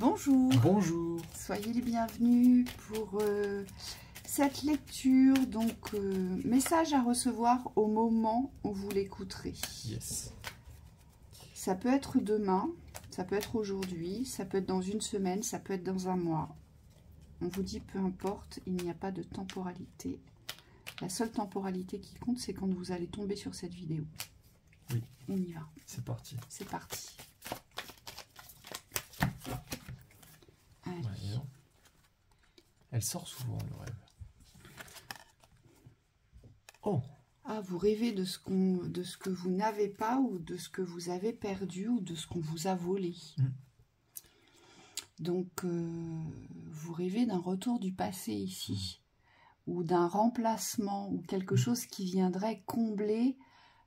Bonjour. Bonjour. Soyez les bienvenus pour cette lecture. Donc, message à recevoir au moment où vous l'écouterez. Yes. Ça peut être demain, ça peut être aujourd'hui, ça peut être dans une semaine, ça peut être dans un mois. On vous dit peu importe, il n'y a pas de temporalité. La seule temporalité qui compte, c'est quand vous allez tomber sur cette vidéo. Oui. On y va. C'est parti. C'est parti. Ouais, elle sort souvent, le rêve. Oh. Ah, vous rêvez de ce que vous n'avez pas, ou de ce que vous avez perdu, ou de ce qu'on vous a volé. Donc, vous rêvez d'un retour du passé ici, ou d'un remplacement, ou quelque chose qui viendrait combler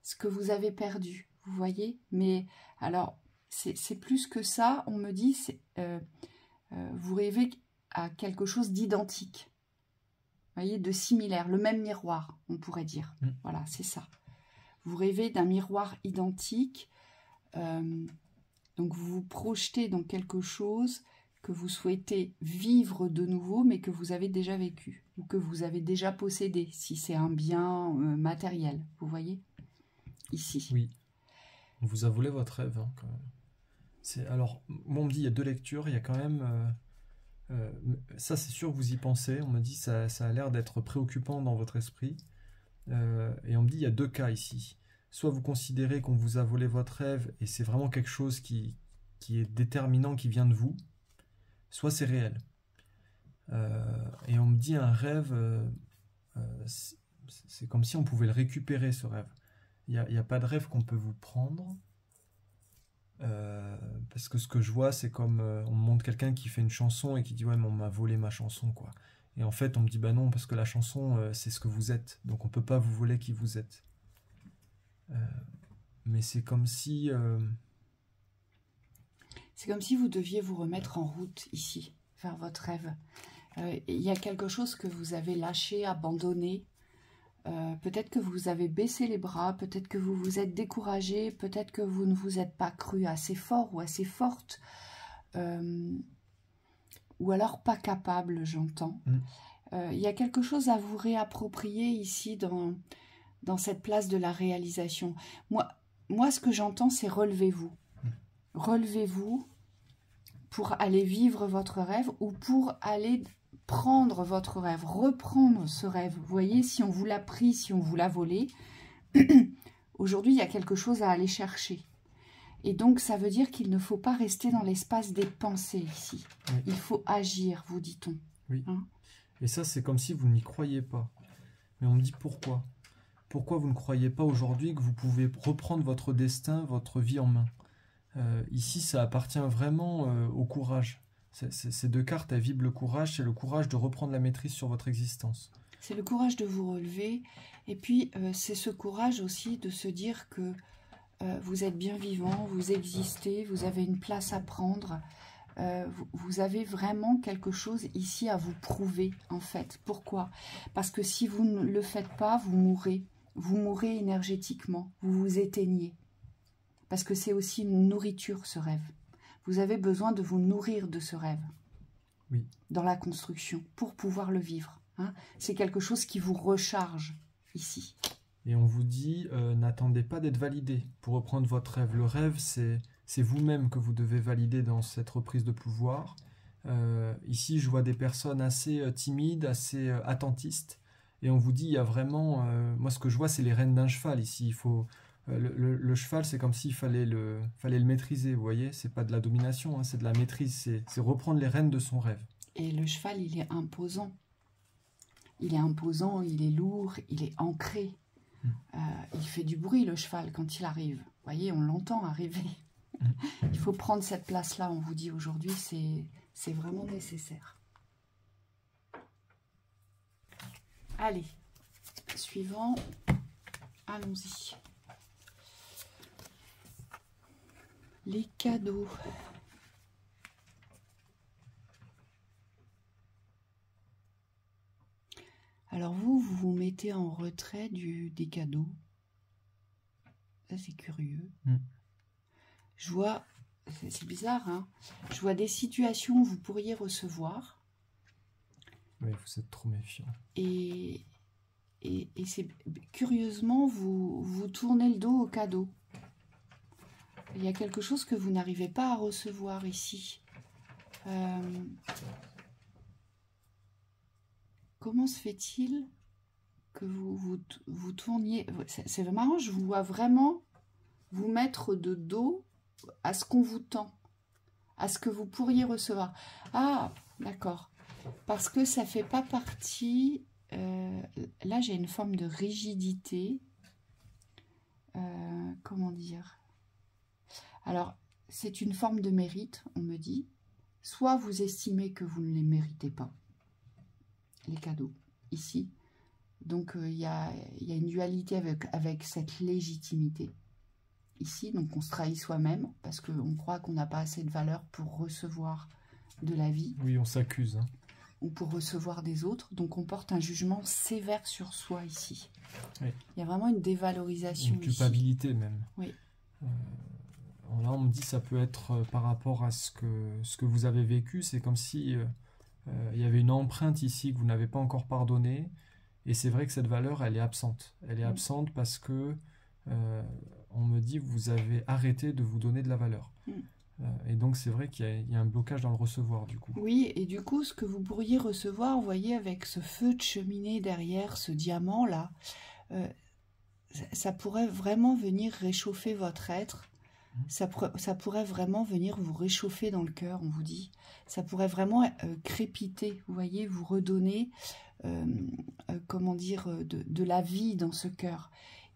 ce que vous avez perdu. Vous voyez? Mais alors, c'est plus que ça. On me dit, vous rêvez à quelque chose d'identique. Vous voyez, de similaire, le même miroir, on pourrait dire. Voilà, c'est ça. Vous rêvez d'un miroir identique. Donc, vous vous projetez dans quelque chose que vous souhaitez vivre de nouveau, mais que vous avez déjà vécu, ou que vous avez déjà possédé, si c'est un bien matériel. Vous voyez? Ici. Oui. On vous a volé votre rêve, hein, quand même. Alors, moi, on me dit, il y a deux lectures, il y a quand même... ça, c'est sûr, vous y pensez. On me dit, ça a l'air d'être préoccupant dans votre esprit. Et on me dit, il y a deux cas ici. Soit vous considérez qu'on vous a volé votre rêve, et c'est vraiment quelque chose qui est déterminant, qui vient de vous. Soit c'est réel. Et on me dit, un rêve, c'est comme si on pouvait le récupérer, ce rêve. Il n'y a pas de rêve qu'on peut vous prendre. Parce que ce que je vois, c'est comme on me montre quelqu'un qui fait une chanson et qui dit ouais, mais on m'a volé ma chanson, quoi. Et en fait, on me dit bah non, parce que la chanson, c'est ce que vous êtes, donc on peut pas vous voler qui vous êtes. Mais c'est comme si vous deviez vous remettre en route ici, vers votre rêve. Il y a quelque chose que vous avez lâché, abandonné. Peut-être que vous avez baissé les bras, peut-être que vous vous êtes découragé, peut-être que vous ne vous êtes pas cru assez fort ou assez forte, ou alors pas capable, j'entends. Il y a quelque chose à vous réapproprier ici dans cette place de la réalisation. Moi ce que j'entends, c'est relevez-vous. Relevez-vous pour aller vivre votre rêve, ou pour aller prendre votre rêve, reprendre ce rêve. Vous voyez, si on vous l'a pris, si on vous l'a volé, aujourd'hui, il y a quelque chose à aller chercher. Et donc, ça veut dire qu'il ne faut pas rester dans l'espace des pensées ici. Oui. Il faut agir, vous dit-on. Oui. Hein? Et ça, c'est comme si vous n'y croyez pas. Mais on me dit pourquoi? Pourquoi vous ne croyez pas aujourd'hui que vous pouvez reprendre votre destin, votre vie en main? Ici, ça appartient vraiment au courage. Ces deux cartes, elles vibrent le courage. C'est le courage de reprendre la maîtrise sur votre existence. C'est le courage de vous relever. Et puis, c'est ce courage aussi de se dire que vous êtes bien vivant, vous existez, vous avez une place à prendre. Vous avez vraiment quelque chose ici à vous prouver, en fait. Pourquoi? Parce que si vous ne le faites pas, vous mourrez. Vous mourrez énergétiquement, vous vous éteignez. Parce que c'est aussi une nourriture, ce rêve. Vous avez besoin de vous nourrir de ce rêve. Oui. Dans la construction, pour pouvoir le vivre. Hein. C'est quelque chose qui vous recharge, ici. Et on vous dit, n'attendez pas d'être validé pour reprendre votre rêve. Le rêve, c'est vous-même que vous devez valider dans cette reprise de pouvoir. Ici, je vois des personnes assez timides, assez attentistes. Et on vous dit, il y a vraiment... moi, ce que je vois, c'est les rênes d'un cheval ici. Il faut... Le cheval, c'est comme s'il fallait le maîtriser, vous voyez. C'est pas de la domination, hein, c'est de la maîtrise. C'est reprendre les rênes de son rêve. Et le cheval, il est imposant. Il est imposant, il est lourd, il est ancré. Il fait du bruit, le cheval, quand il arrive. Vous voyez, on l'entend arriver. Il faut prendre cette place-là, on vous dit aujourd'hui, c'est vraiment nécessaire. Allez, suivant, allons-y. Les cadeaux. Alors vous vous mettez en retrait des cadeaux. Ça, c'est curieux. Je vois c'est bizarre, hein. Je vois des situations où vous pourriez recevoir. Oui, vous êtes trop méfiant. Et c'est curieusement, vous tournez le dos au cadeau. Il y a quelque chose que vous n'arrivez pas à recevoir ici. Comment se fait-il que vous tourniez... C'est marrant, je vous vois vraiment vous mettre de dos à ce qu'on vous tend, à ce que vous pourriez recevoir. Ah, d'accord. Parce que ça ne fait pas partie... là, j'ai une forme de rigidité. Comment dire? Alors, c'est une forme de mérite, on me dit. Soit vous estimez que vous ne les méritez pas, les cadeaux, ici. Donc, il y a une dualité avec cette légitimité, ici. Donc, on se trahit soi-même, parce qu'on croit qu'on n'a pas assez de valeur pour recevoir de la vie. Oui, on s'accuse. Hein. Ou pour recevoir des autres. Donc, on porte un jugement sévère sur soi, ici. Oui. Il y a vraiment une dévalorisation. Une culpabilité, ici. même. Oui. Là, on me dit que ça peut être par rapport à ce que vous avez vécu. C'est comme si il y avait une empreinte ici que vous n'avez pas encore pardonnée. Et c'est vrai que cette valeur, elle est absente. Elle est absente parce que, on me dit, vous avez arrêté de vous donner de la valeur. Et donc, c'est vrai qu'il y a un blocage dans le recevoir, du coup. Oui, et du coup, ce que vous pourriez recevoir, vous voyez, avec ce feu de cheminée derrière, ce diamant-là, ça pourrait vraiment venir réchauffer votre être. Ça pourrait vraiment venir vous réchauffer dans le cœur, on vous dit. Ça pourrait vraiment crépiter, vous voyez, vous redonner, comment dire, de la vie dans ce cœur.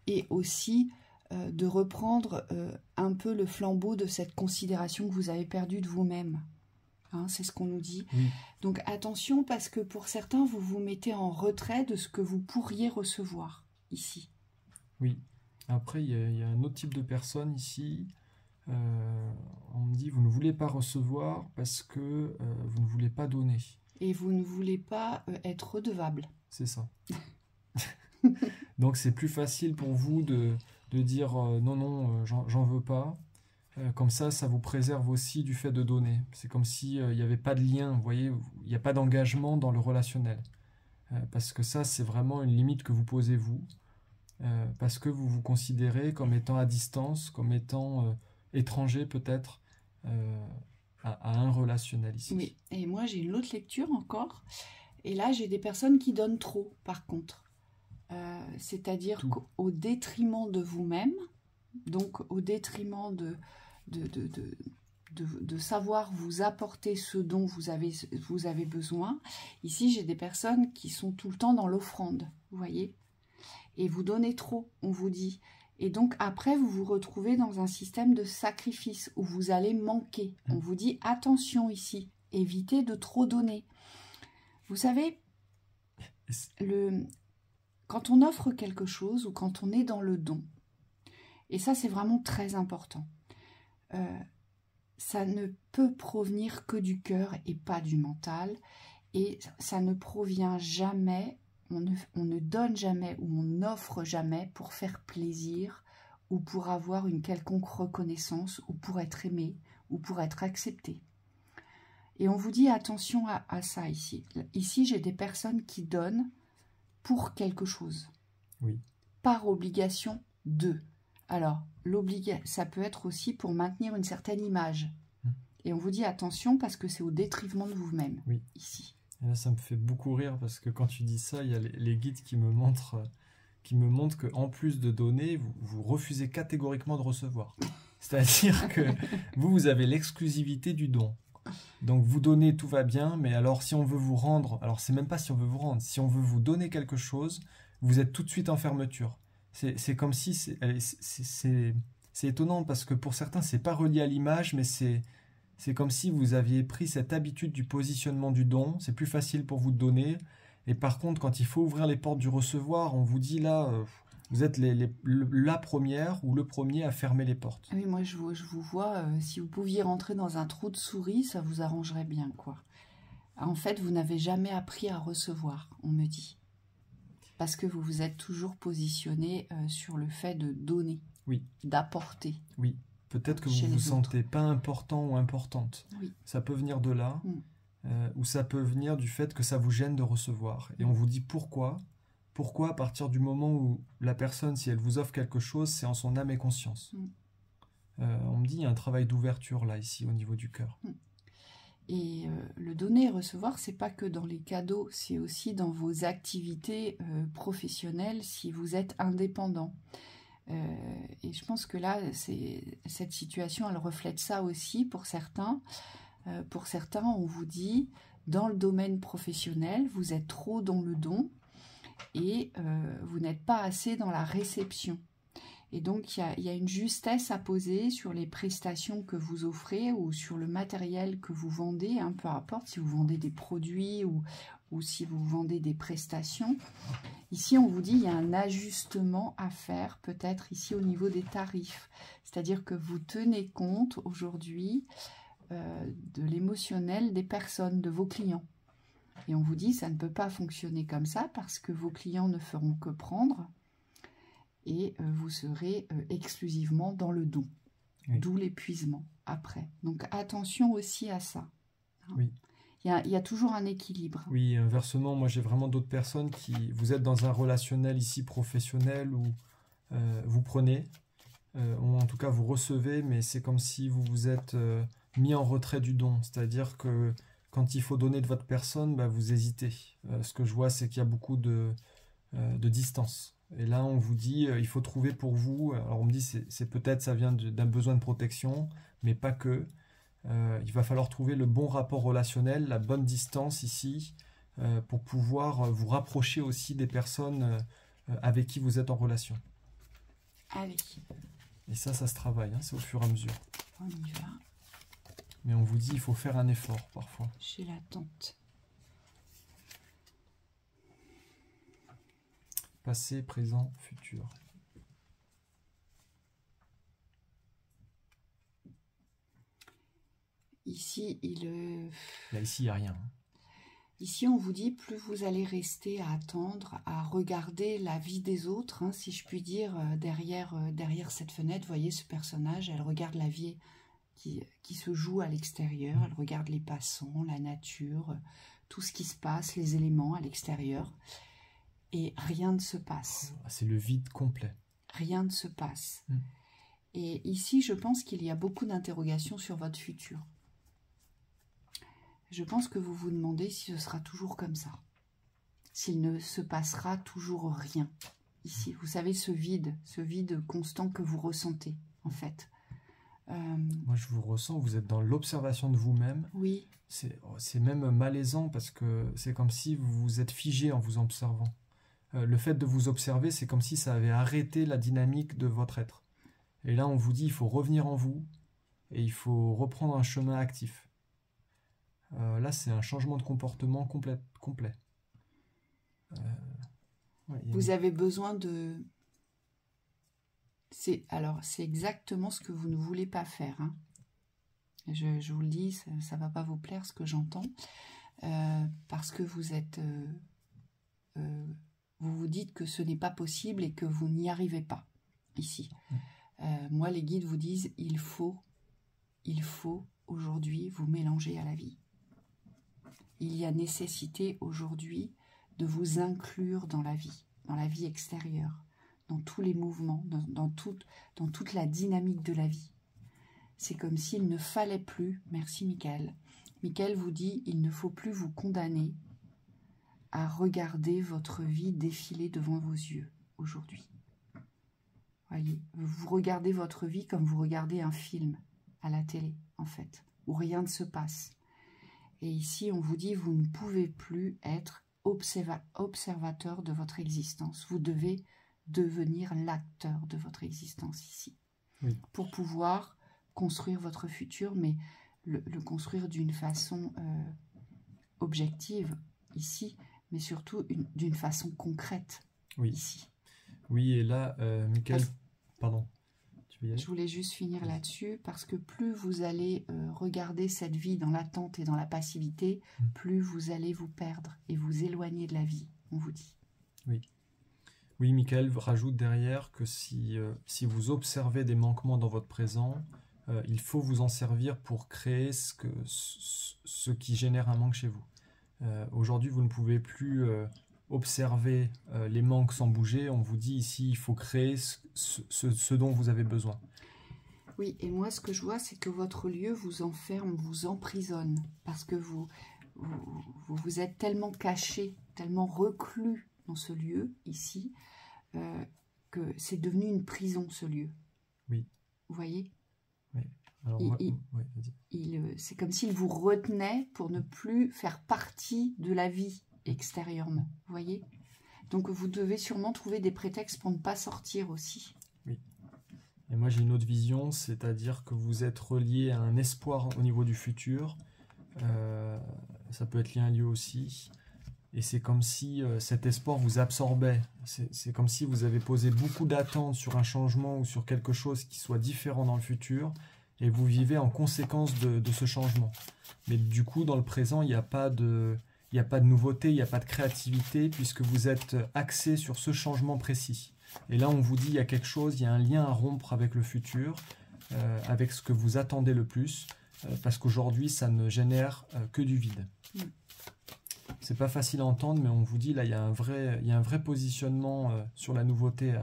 Et aussi de reprendre un peu le flambeau de cette considération que vous avez perdue de vous-même. Hein, c'est ce qu'on nous dit. Oui. Donc attention, parce que pour certains, vous vous mettez en retrait de ce que vous pourriez recevoir ici. Oui. Après, il y a un autre type de personne ici. On me dit, vous ne voulez pas recevoir parce que vous ne voulez pas donner. Et vous ne voulez pas être redevable. C'est ça. Donc c'est plus facile pour vous de dire non, j'en veux pas. Comme ça vous préserve aussi du fait de donner. C'est comme s'il n'y avait pas de lien, vous voyez, il n'y a pas d'engagement dans le relationnel. Parce que ça, c'est vraiment une limite que vous posez vous. Parce que vous vous considérez comme étant à distance, comme étant étranger peut-être à un relationnel ici. Oui, et moi j'ai une autre lecture encore. Et là, j'ai des personnes qui donnent trop, par contre. C'est-à-dire qu'au détriment de vous-même, donc au détriment de savoir vous apporter ce dont vous avez besoin. Ici, j'ai des personnes qui sont tout le temps dans l'offrande, vous voyez. Et vous donnez trop, on vous dit. Et donc après, vous vous retrouvez dans un système de sacrifice où vous allez manquer. On vous dit attention ici, évitez de trop donner. Vous savez, quand on offre quelque chose ou quand on est dans le don, et ça c'est vraiment très important, ça ne peut provenir que du cœur et pas du mental, et ça ne provient jamais, on ne donne jamais ou on n'offre jamais pour faire plaisir ou pour avoir une quelconque reconnaissance ou pour être aimé ou pour être accepté. Et on vous dit attention à ça ici. Ici, j'ai des personnes qui donnent pour quelque chose. Oui. Par obligation de. Alors, ça peut être aussi pour maintenir une certaine image. Et on vous dit attention parce que c'est au détriment de vous-même, oui. Ici. Et là, ça me fait beaucoup rire parce que quand tu dis ça, il y a les guides qui me montrent qu'en plus de donner, vous refusez catégoriquement de recevoir. C'est-à-dire que vous avez l'exclusivité du don. Donc vous donnez, tout va bien, mais alors si on veut vous rendre, alors c'est même pas si on veut vous rendre, si on veut vous donner quelque chose, vous êtes tout de suite en fermeture. C'est comme si, c'est étonnant parce que pour certains c'est pas relié à l'image, mais c'est comme si vous aviez pris cette habitude du positionnement du don, c'est plus facile pour vous de donner, et par contre quand il faut ouvrir les portes du recevoir, on vous dit là... vous êtes la première ou le premier à fermer les portes. Oui, moi je vous vois, si vous pouviez rentrer dans un trou de souris, ça vous arrangerait bien, quoi. En fait, vous n'avez jamais appris à recevoir, on me dit. Parce que vous vous êtes toujours positionné sur le fait de donner, oui. D'apporter. Oui. Peut-être que vous chez vous les autres. sentez pas important ou importante. Oui. Ça peut venir de là, ou ça peut venir du fait que ça vous gêne de recevoir. Et on vous dit pourquoi. Pourquoi, à partir du moment où la personne, si elle vous offre quelque chose, c'est en son âme et conscience. On me dit, il y a un travail d'ouverture là, ici, au niveau du cœur. Et le donner et recevoir, c'est pas que dans les cadeaux, c'est aussi dans vos activités professionnelles si vous êtes indépendant. Et je pense que là, cette situation, elle reflète ça aussi pour certains. Pour certains, on vous dit, dans le domaine professionnel, vous êtes trop dans le don et vous n'êtes pas assez dans la réception. Et donc, il y a une justesse à poser sur les prestations que vous offrez ou sur le matériel que vous vendez, peu importe si vous vendez des produits ou si vous vendez des prestations. Ici, on vous dit qu'il y a un ajustement à faire, peut-être ici au niveau des tarifs. C'est-à-dire que vous tenez compte aujourd'hui de l'émotionnel des personnes, de vos clients. Et on vous dit ça ne peut pas fonctionner comme ça parce que vos clients ne feront que prendre et vous serez exclusivement dans le don. Oui. D'où l'épuisement après. Donc attention aussi à ça. Oui. Il y a toujours un équilibre. Oui, inversement, moi j'ai vraiment d'autres personnes qui... Vous êtes dans un relationnel ici professionnel où vous prenez, ou en tout cas vous recevez, mais c'est comme si vous vous êtes mis en retrait du don. C'est-à-dire que quand il faut donner de votre personne, vous hésitez. Ce que je vois, c'est qu'il y a beaucoup de distance. Et là, on vous dit, il faut trouver pour vous. Alors on me dit, c'est peut-être ça vient d'un besoin de protection, mais pas que. Il va falloir trouver le bon rapport relationnel, la bonne distance ici, pour pouvoir vous rapprocher aussi des personnes avec qui vous êtes en relation. Allez. Et ça se travaille, c'est au fur et à mesure. On y va. Mais on vous dit, il faut faire un effort parfois. Chez la tante. Passé, présent, futur. Ici, Là, ici, il n'y a rien. Ici, on vous dit, plus vous allez rester à attendre, à regarder la vie des autres, si je puis dire, derrière cette fenêtre. Vous voyez ce personnage, elle regarde la vie qui se joue à l'extérieur, elle regarde les passants, la nature, tout ce qui se passe, les éléments à l'extérieur. Et rien ne se passe. C'est le vide complet. Rien ne se passe. Et ici, je pense qu'il y a beaucoup d'interrogations sur votre futur. Je pense que vous vous demandez si ce sera toujours comme ça. S'il ne se passera toujours rien. Ici, vous savez, ce vide constant que vous ressentez, en fait. Moi, je vous ressens, vous êtes dans l'observation de vous-même. Oui. C'est même malaisant parce que c'est comme si vous vous êtes figé en vous observant. Le fait de vous observer, c'est comme si ça avait arrêté la dynamique de votre être. Et là, on vous dit, il faut revenir en vous et il faut reprendre un chemin actif. Là, c'est un changement de comportement complet. Vous avez besoin de... C'est exactement ce que vous ne voulez pas faire. Je vous le dis, ça ne va pas vous plaire ce que j'entends. Parce que vous êtes... vous vous dites que ce n'est pas possible et que vous n'y arrivez pas, ici. Moi, les guides vous disent, il faut aujourd'hui vous mélanger à la vie. Il y a nécessité aujourd'hui de vous inclure dans la vie extérieure, dans tous les mouvements, dans toute la dynamique de la vie. C'est comme s'il ne fallait plus, merci Michael. Michael vous dit, il ne faut plus vous condamner à regarder votre vie défiler devant vos yeux aujourd'hui. Voyez, vous regardez votre vie comme vous regardez un film à la télé, en fait, où rien ne se passe. Et ici, on vous dit, vous ne pouvez plus être observateur de votre existence. Vous devez devenir l'acteur de votre existence ici. Oui. Pour pouvoir construire votre futur, mais le construire d'une façon objective ici, mais surtout d'une façon concrète ici. Oui, et là, Michael, pardon. Je voulais juste finir là-dessus, parce que plus vous allez regarder cette vie dans l'attente et dans la passivité, plus vous allez vous perdre et vous éloigner de la vie, on vous dit. Oui. Oui, Michael rajoute derrière que si vous observez des manquements dans votre présent, il faut vous en servir pour créer ce qui génère un manque chez vous. Aujourd'hui, vous ne pouvez plus observer les manques sans bouger. On vous dit ici, il faut créer ce dont vous avez besoin. Oui, et moi, ce que je vois, c'est que votre lieu vous enferme, vous emprisonne, parce que vous êtes tellement caché, tellement reclus dans ce lieu, ici, que c'est devenu une prison, ce lieu. Oui. Vous voyez? Oui. Alors, c'est comme s'il vous retenait pour ne plus faire partie de la vie extérieurement. Vous voyez? Donc, vous devez sûrement trouver des prétextes pour ne pas sortir aussi. Oui. Et moi, j'ai une autre vision, c'est-à-dire que vous êtes relié à un espoir au niveau du futur. Ça peut être lié à un lieu aussi. Et c'est comme si cet espoir vous absorbait. C'est comme si vous avez posé beaucoup d'attentes sur un changement ou sur quelque chose qui soit différent dans le futur. Et vous vivez en conséquence de ce changement. Mais du coup, dans le présent, il n'y a pas de nouveauté, il n'y a pas de créativité, puisque vous êtes axé sur ce changement précis. Et là, on vous dit, il y a quelque chose, il y a un lien à rompre avec le futur, avec ce que vous attendez le plus, parce qu'aujourd'hui, ça ne génère que du vide. C'est pas facile à entendre, mais on vous dit, là, il y a un vrai positionnement sur la nouveauté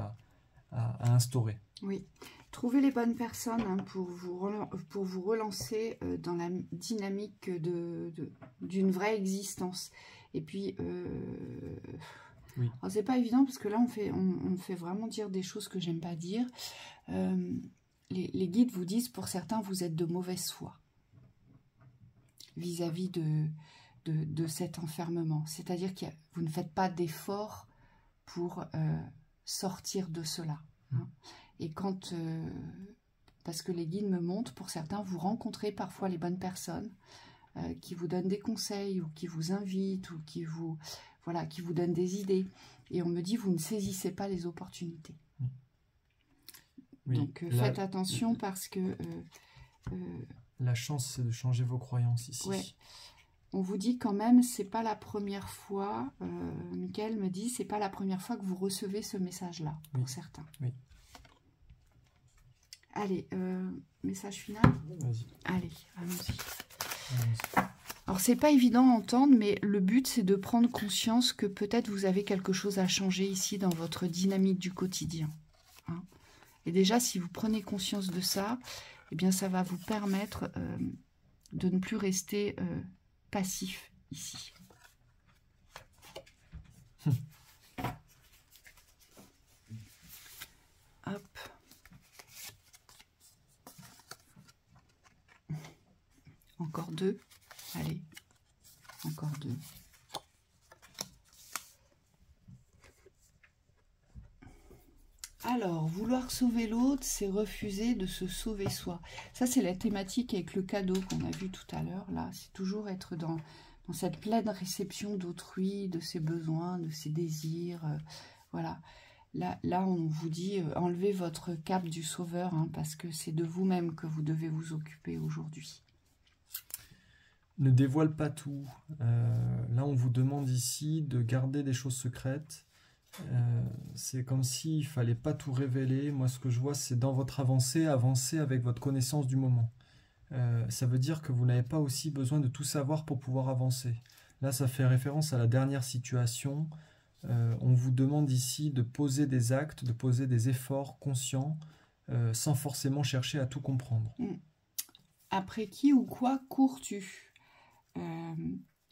à instaurer. Oui. Trouvez les bonnes personnes pour vous relancer dans la dynamique d'une vraie existence. Et puis, oui. C'est pas évident parce que là, on me fait vraiment dire des choses que j'aime pas dire. Les guides vous disent, pour certains, vous êtes de mauvaise foi vis-à-vis de cet enfermement. C'est-à-dire que vous ne faites pas d'efforts pour sortir de cela. Hein. Et quand, parce que les guides me montrent, pour certains, vous rencontrez parfois les bonnes personnes qui vous donnent des conseils ou qui vous invitent ou qui vous donnent des idées. Et on me dit, vous ne saisissez pas les opportunités. Oui, donc faites attention parce que... la chance, c'est de changer vos croyances ici. Ouais. On vous dit quand même, c'est pas la première fois, Michael me dit, c'est pas la première fois que vous recevez ce message-là, pour certains. Oui. Allez, message final. Vas-y. Allez, allons-y. Alors, c'est pas évident à entendre, mais le but, c'est de prendre conscience que peut-être vous avez quelque chose à changer ici dans votre dynamique du quotidien. Hein. Et déjà, si vous prenez conscience de ça, eh bien, ça va vous permettre de ne plus rester passif ici. Hop. Encore deux. Allez, encore deux. Alors, vouloir sauver l'autre, c'est refuser de se sauver soi. Ça, c'est la thématique avec le cadeau qu'on a vu tout à l'heure. Là, c'est toujours être dans cette pleine réception d'autrui, de ses besoins, de ses désirs. Voilà. Là, on vous dit, enlevez votre cape du sauveur, hein, parce que c'est de vous-même que vous devez vous occuper aujourd'hui. Ne dévoile pas tout. Là, on vous demande ici de garder des choses secrètes. C'est comme s'il ne fallait pas tout révéler. Moi, ce que je vois, c'est dans votre avancée, avancer avec votre connaissance du moment. Ça veut dire que vous n'avez pas aussi besoin de tout savoir pour pouvoir avancer. Là, ça fait référence à la dernière situation. On vous demande ici de poser des actes, de poser des efforts conscients, sans forcément chercher à tout comprendre. Après qui ou quoi cours-tu ?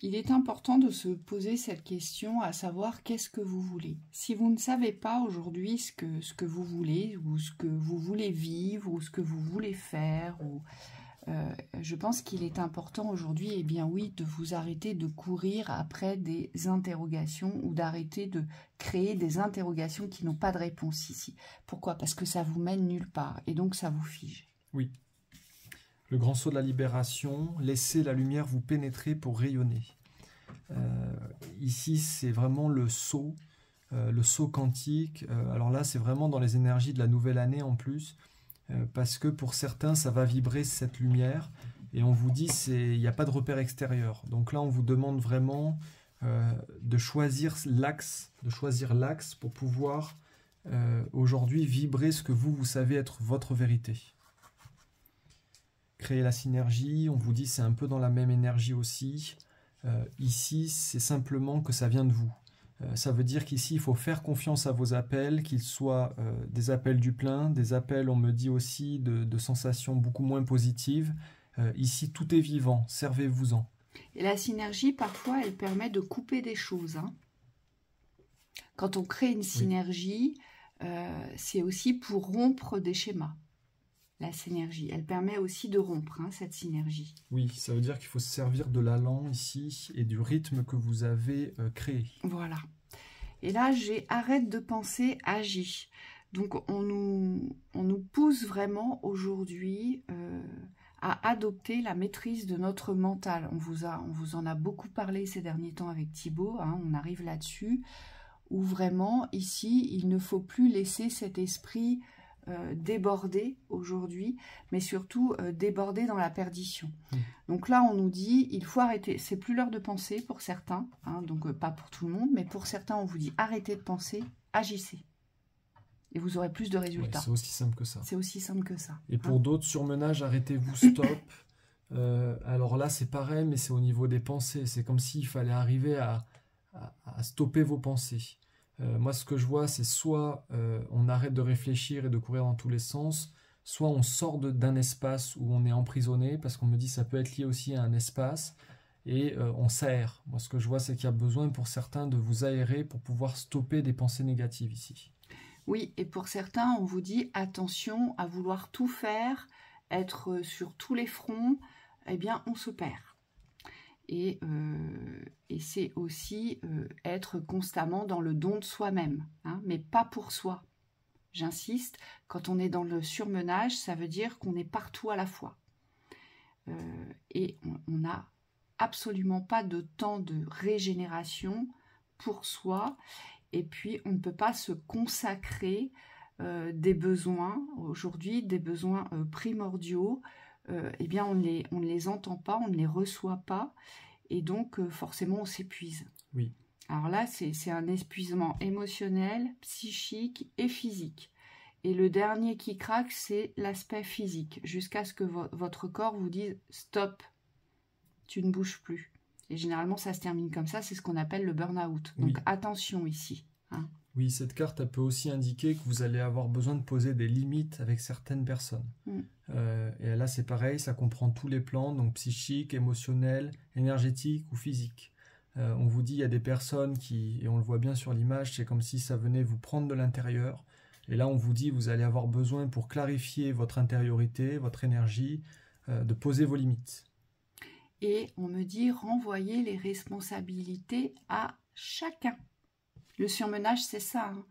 Il est important de se poser cette question, à savoir qu'est-ce que vous voulez. Si vous ne savez pas aujourd'hui ce que vous voulez, ou ce que vous voulez vivre, ou ce que vous voulez faire, je pense qu'il est important aujourd'hui, eh bien oui, de vous arrêter de courir après des interrogations ou d'arrêter de créer des interrogations qui n'ont pas de réponse ici. Pourquoi? Parce que ça vous mène nulle part et donc ça vous fige. Oui. Le grand saut de la libération, laissez la lumière vous pénétrer pour rayonner. Ici, c'est vraiment le saut quantique. Alors là, c'est vraiment dans les énergies de la nouvelle année en plus, parce que pour certains, ça va vibrer cette lumière, et on vous dit, il n'y a pas de repère extérieur. Donc là, on vous demande vraiment de choisir l'axe pour pouvoir aujourd'hui vibrer ce que vous savez être votre vérité. Créer la synergie, on vous dit c'est un peu dans la même énergie aussi. Ici, c'est simplement que ça vient de vous. Ça veut dire qu'ici, il faut faire confiance à vos appels, qu'ils soient des appels du plein, des appels, on me dit aussi, de sensations beaucoup moins positives. Ici, tout est vivant, servez-vous-en. Et la synergie, parfois, elle permet de couper des choses. Hein. Quand on crée une synergie, c'est aussi pour rompre des schémas. La synergie, elle permet aussi de rompre cette synergie. Oui, ça veut dire qu'il faut se servir de l'allant ici et du rythme que vous avez créé. Voilà. Et là, j'ai arrête de penser, agis. Donc, on nous pousse vraiment aujourd'hui à adopter la maîtrise de notre mental. On vous en a beaucoup parlé ces derniers temps avec Thibaut, hein, on arrive là-dessus, où vraiment, ici, il ne faut plus laisser cet esprit déborder aujourd'hui, mais surtout déborder dans la perdition. Donc là, on nous dit, il faut arrêter, c'est plus l'heure de penser pour certains, hein, donc pas pour tout le monde, mais pour certains, on vous dit, arrêtez de penser, agissez. Et vous aurez plus de résultats. Ouais, c'est aussi simple que ça. C'est aussi simple que ça. Et pour d'autres, surmenage, arrêtez-vous, stop. Alors là, c'est pareil, mais c'est au niveau des pensées. C'est comme s'il fallait arriver à stopper vos pensées. Moi, ce que je vois, c'est soit on arrête de réfléchir et de courir dans tous les sens, soit on sort d'un espace où on est emprisonné, parce qu'on me dit ça peut être lié aussi à un espace, et on s'aère. Moi, ce que je vois, c'est qu'il y a besoin pour certains de vous aérer pour pouvoir stopper des pensées négatives ici. Oui, et pour certains, on vous dit attention à vouloir tout faire, être sur tous les fronts, eh bien, on se perd. Et c'est aussi être constamment dans le don de soi-même, hein, mais pas pour soi. J'insiste, quand on est dans le surmenage, ça veut dire qu'on est partout à la fois. Et on n'a absolument pas de temps de régénération pour soi. Et puis, on ne peut pas se consacrer des besoins, aujourd'hui, des besoins primordiaux. Eh bien, on ne les entend pas, on ne les reçoit pas. Et donc, forcément, on s'épuise. Oui. Alors là, c'est un épuisement émotionnel, psychique et physique. Et le dernier qui craque, c'est l'aspect physique, jusqu'à ce que votre corps vous dise « stop, tu ne bouges plus ». Et généralement, ça se termine comme ça, c'est ce qu'on appelle le burn-out. Donc, attention ici. Hein. Oui, cette carte, elle peut aussi indiquer que vous allez avoir besoin de poser des limites avec certaines personnes. Et là, c'est pareil, ça comprend tous les plans, donc psychique, émotionnel, énergétique ou physique. On vous dit, il y a des personnes qui, et on le voit bien sur l'image, c'est comme si ça venait vous prendre de l'intérieur. Et là, on vous dit, vous allez avoir besoin, pour clarifier votre intériorité, votre énergie, de poser vos limites. Et on me dit, renvoyer les responsabilités à chacun. Le surmenage, c'est ça. Hein.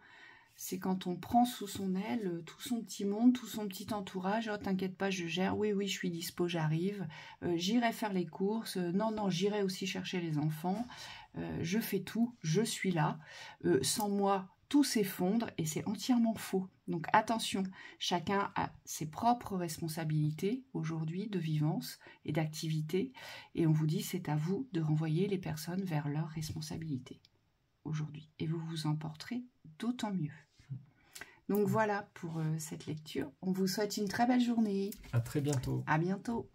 C'est quand on prend sous son aile tout son petit monde, tout son petit entourage. Oh, t'inquiète pas, je gère. Oui, oui, je suis dispo, j'arrive. J'irai faire les courses. Non, j'irai aussi chercher les enfants. Je fais tout, je suis là. Sans moi, tout s'effondre et c'est entièrement faux. Donc attention, chacun a ses propres responsabilités aujourd'hui de vivance et d'activité. Et on vous dit, c'est à vous de renvoyer les personnes vers leurs responsabilités aujourd'hui. Et vous vous en porterez d'autant mieux. Donc voilà pour cette lecture. On vous souhaite une très belle journée. À très bientôt. À bientôt.